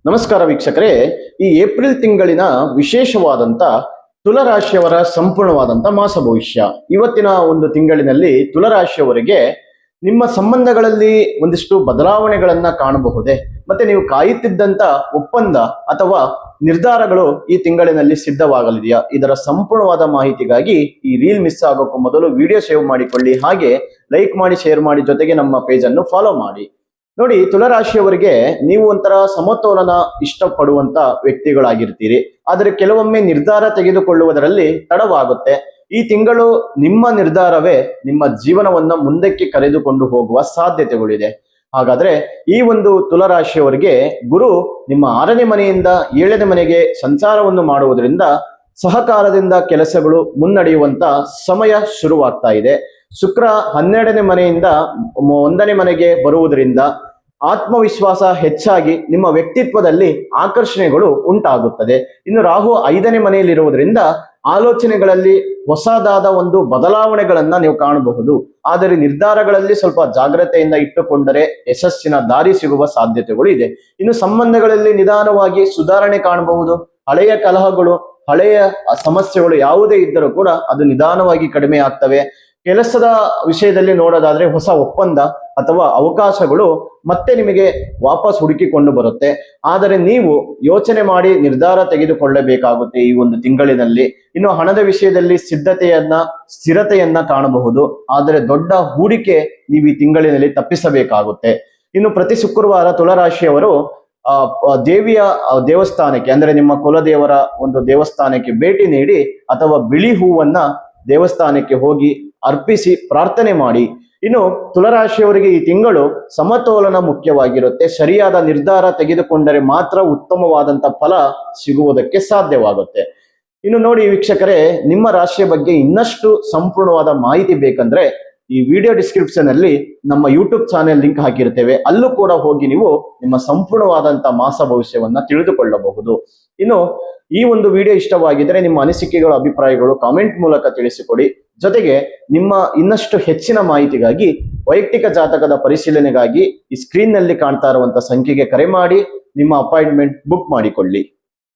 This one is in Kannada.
ನಮಸ್ಕಾರ ವೀಕ್ಷಕರೇ, ಈ ಏಪ್ರಿಲ್ ತಿಂಗಳಿನ ವಿಶೇಷವಾದಂತ ತುಲಾರಾಶಿಯವರ ಸಂಪೂರ್ಣವಾದಂತ ಮಾಸ ಭವಿಷ್ಯ. ಇವತ್ತಿನ ಒಂದು ತಿಂಗಳಿನಲ್ಲಿ ತುಲಾರಾಶಿಯವರಿಗೆ ನಿಮ್ಮ ಸಂಬಂಧಗಳಲ್ಲಿ ಒಂದಿಷ್ಟು ಬದಲಾವಣೆಗಳನ್ನ ಕಾಣಬಹುದೇ, ಮತ್ತೆ ನೀವು ಕಾಯುತ್ತಿದ್ದಂತ ಒಪ್ಪಂದ ಅಥವಾ ನಿರ್ಧಾರಗಳು ಈ ತಿಂಗಳಿನಲ್ಲಿ ಸಿದ್ಧವಾಗಲಿದೆಯಾ? ಇದರ ಸಂಪೂರ್ಣವಾದ ಮಾಹಿತಿಗಾಗಿ ಈ ರೀಲ್ ಮಿಸ್ ಆಗೋಕ್ಕೂ ಮೊದಲು ವಿಡಿಯೋ ಸೇವ್ ಮಾಡಿಕೊಳ್ಳಿ, ಹಾಗೆ ಲೈಕ್ ಮಾಡಿ, ಶೇರ್ ಮಾಡಿ, ಜೊತೆಗೆ ನಮ್ಮ ಪೇಜ್ ಅನ್ನು ಫಾಲೋ ಮಾಡಿ. ನೋಡಿ, ತುಲಾರಾಶಿಯವರಿಗೆ ನೀವು ಒಂಥರ ಸಮತೋಲನ ಇಷ್ಟಪಡುವಂತ ವ್ಯಕ್ತಿಗಳಾಗಿರ್ತೀರಿ. ಆದರೆ ಕೆಲವೊಮ್ಮೆ ನಿರ್ಧಾರ ತೆಗೆದುಕೊಳ್ಳುವುದರಲ್ಲಿ ತಡವಾಗುತ್ತೆ. ಈ ತಿಂಗಳು ನಿಮ್ಮ ನಿರ್ಧಾರವೇ ನಿಮ್ಮ ಜೀವನವನ್ನ ಮುಂದಕ್ಕೆ ಕರೆದುಕೊಂಡು ಹೋಗುವ ಸಾಧ್ಯತೆಗಳಿದೆ. ಹಾಗಾದ್ರೆ ಈ ಒಂದು ತುಲಾರಾಶಿಯವರಿಗೆ ಗುರು ನಿಮ್ಮ 6ನೇ ಮನೆಯಿಂದ 7ನೇ ಮನೆಗೆ ಸಂಚಾರವನ್ನು ಮಾಡುವುದರಿಂದ ಸಹಕಾರದಿಂದ ಕೆಲಸಗಳು ಮುನ್ನಡೆಯುವಂತ ಸಮಯ ಶುರುವಾಗ್ತಾ ಇದೆ. ಶುಕ್ರ 12ನೇ ಮನೆಯಿಂದ 1ನೇ ಮನೆಗೆ ಬರುವುದರಿಂದ ಆತ್ಮವಿಶ್ವಾಸ ಹೆಚ್ಚಾಗಿ ನಿಮ್ಮ ವ್ಯಕ್ತಿತ್ವದಲ್ಲಿ ಆಕರ್ಷಣೆಗಳು ಉಂಟಾಗುತ್ತದೆ. ಇನ್ನು ರಾಹು 5ನೇ ಮನೆಯಲ್ಲಿರುವುದರಿಂದ ಆಲೋಚನೆಗಳಲ್ಲಿ ಹೊಸದಾದ ಒಂದು ಬದಲಾವಣೆಗಳನ್ನ ನೀವು ಕಾಣಬಹುದು. ಆದರೆ ನಿರ್ಧಾರಗಳಲ್ಲಿ ಸ್ವಲ್ಪ ಜಾಗ್ರತೆಯಿಂದ ಇಟ್ಟುಕೊಂಡರೆ ಯಶಸ್ಸಿನ ದಾರಿ ಸಿಗುವ ಸಾಧ್ಯತೆಗಳು ಇದೆ. ಇನ್ನು ಸಂಬಂಧಗಳಲ್ಲಿ ನಿಧಾನವಾಗಿ ಸುಧಾರಣೆ ಕಾಣಬಹುದು. ಹಳೆಯ ಕಲಹಗಳು, ಹಳೆಯ ಸಮಸ್ಯೆಗಳು ಯಾವುದೇ ಇದ್ದರೂ ಕೂಡ ಅದು ನಿಧಾನವಾಗಿ ಕಡಿಮೆ ಆಗ್ತವೆ. ಕೆಲಸದ ವಿಷಯದಲ್ಲಿ ನೋಡೋದಾದ್ರೆ ಹೊಸ ಒಪ್ಪಂದ ಅಥವಾ ಅವಕಾಶಗಳು ಮತ್ತೆ ನಿಮಗೆ ವಾಪಸ್ ಹುಡುಕಿಕೊಂಡು ಬರುತ್ತೆ. ಆದರೆ ನೀವು ಯೋಚನೆ ಮಾಡಿ ನಿರ್ಧಾರ ತೆಗೆದುಕೊಳ್ಳಬೇಕಾಗುತ್ತೆ ಈ ಒಂದು ತಿಂಗಳಿನಲ್ಲಿ. ಇನ್ನು ಹಣದ ವಿಷಯದಲ್ಲಿ ಸ್ಥಿರತೆಯನ್ನ ಕಾಣಬಹುದು. ಆದರೆ ದೊಡ್ಡ ಹೂಡಿಕೆ ನೀವು ಈ ತಿಂಗಳಿನಲ್ಲಿ ತಪ್ಪಿಸಬೇಕಾಗುತ್ತೆ. ಇನ್ನು ಪ್ರತಿ ಶುಕ್ರವಾರ ತುಲಾರಾಶಿಯವರು ದೇವಿಯ ದೇವಸ್ಥಾನಕ್ಕೆ, ಅಂದ್ರೆ ನಿಮ್ಮ ಕುಲದೇವರ ಒಂದು ದೇವಸ್ಥಾನಕ್ಕೆ ಭೇಟಿ ನೀಡಿ ಅಥವಾ ಬಿಳಿ ಹೂವನ್ನ ದೇವಸ್ಥಾನಕ್ಕೆ ಹೋಗಿ ಅರ್ಪಿಸಿ ಪ್ರಾರ್ಥನೆ ಮಾಡಿ. ಇನ್ನು ತುಲಾರಾಶಿಯವರಿಗೆ ಈ ತಿಂಗಳು ಸಮತೋಲನ ಮುಖ್ಯವಾಗಿರುತ್ತೆ. ಸರಿಯಾದ ನಿರ್ಧಾರ ತೆಗೆದುಕೊಂಡರೆ ಮಾತ್ರ ಉತ್ತಮವಾದಂತ ಫಲ ಸಿಗುವುದಕ್ಕೆ ಸಾಧ್ಯವಾಗುತ್ತೆ. ಇನ್ನು ನೋಡಿ ವೀಕ್ಷಕರೇ, ನಿಮ್ಮ ರಾಶಿಯ ಬಗ್ಗೆ ಇನ್ನಷ್ಟು ಸಂಪೂರ್ಣವಾದ ಮಾಹಿತಿ ಬೇಕಂದ್ರೆ ಈ ವಿಡಿಯೋ ಡಿಸ್ಕ್ರಿಪ್ಷನ್ ಅಲ್ಲಿ ನಮ್ಮ ಯೂಟ್ಯೂಬ್ ಚಾನೆಲ್ ಲಿಂಕ್ ಹಾಕಿರ್ತೇವೆ. ಅಲ್ಲೂ ಕೂಡ ಹೋಗಿ ನೀವು ನಿಮ್ಮ ಸಂಪೂರ್ಣವಾದಂತ ಮಾಸ ಭವಿಷ್ಯವನ್ನ ತಿಳಿದುಕೊಳ್ಳಬಹುದು. ಇನ್ನು ಈ ಒಂದು ವಿಡಿಯೋ ಇಷ್ಟವಾಗಿದ್ದರೆ ನಿಮ್ಮ ಅನಿಸಿಕೆಗಳು, ಅಭಿಪ್ರಾಯಗಳು ಕಾಮೆಂಟ್ ಮೂಲಕ ತಿಳಿಸಿಕೊಡಿ. ಜೊತೆಗೆ ನಿಮ್ಮ ಇನ್ನಷ್ಟು ಹೆಚ್ಚಿನ ಮಾಹಿತಿಗಾಗಿ ವೈಯಕ್ತಿಕ ಜಾತಕದ ಪರಿಶೀಲನೆಗಾಗಿ ಈ ಸ್ಕ್ರೀನ್ ನಲ್ಲಿ ಕಾಣ್ತಾ ಇರುವಂತಹ ಸಂಖ್ಯೆಗೆ ಕರೆ ಮಾಡಿ ನಿಮ್ಮ ಅಪಾಯಿಂಟ್ಮೆಂಟ್ ಬುಕ್ ಮಾಡಿಕೊಳ್ಳಿ.